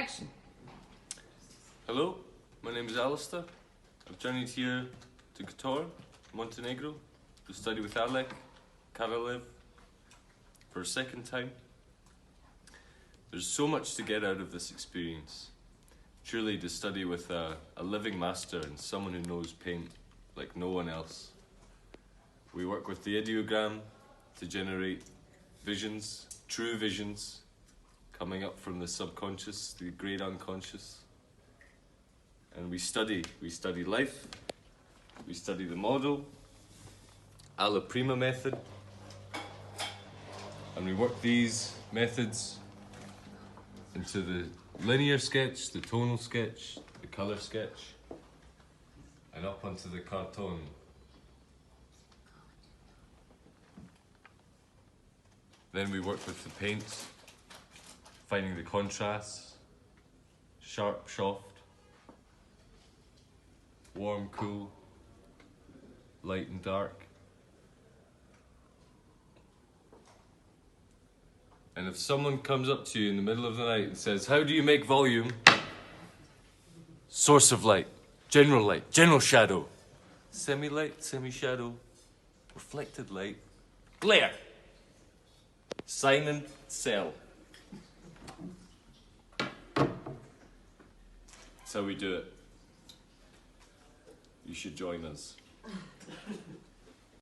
action. Hello, my name is Alastair. I've journeyed here to Kotor, Montenegro, to study with Oleg Korolev for a second time. There's so much to get out of this experience. Truly to study with a living master and someone who knows paint like no one else. We work with the ideogram to generate visions, true visions, coming up from the subconscious, the great unconscious. And we study life, we study the model, alla prima method, and we work these methods into the linear sketch, the tonal sketch, the colour sketch, and up onto the carton. Then we work with the paints, finding the contrasts, sharp, soft, warm, cool, light and dark. And if someone comes up to you in the middle of the night and says, "How do you make volume?" Source of light, general shadow, semi-light, semi-shadow, reflected light, glare, sign and cell. That's how we do it. You should join us.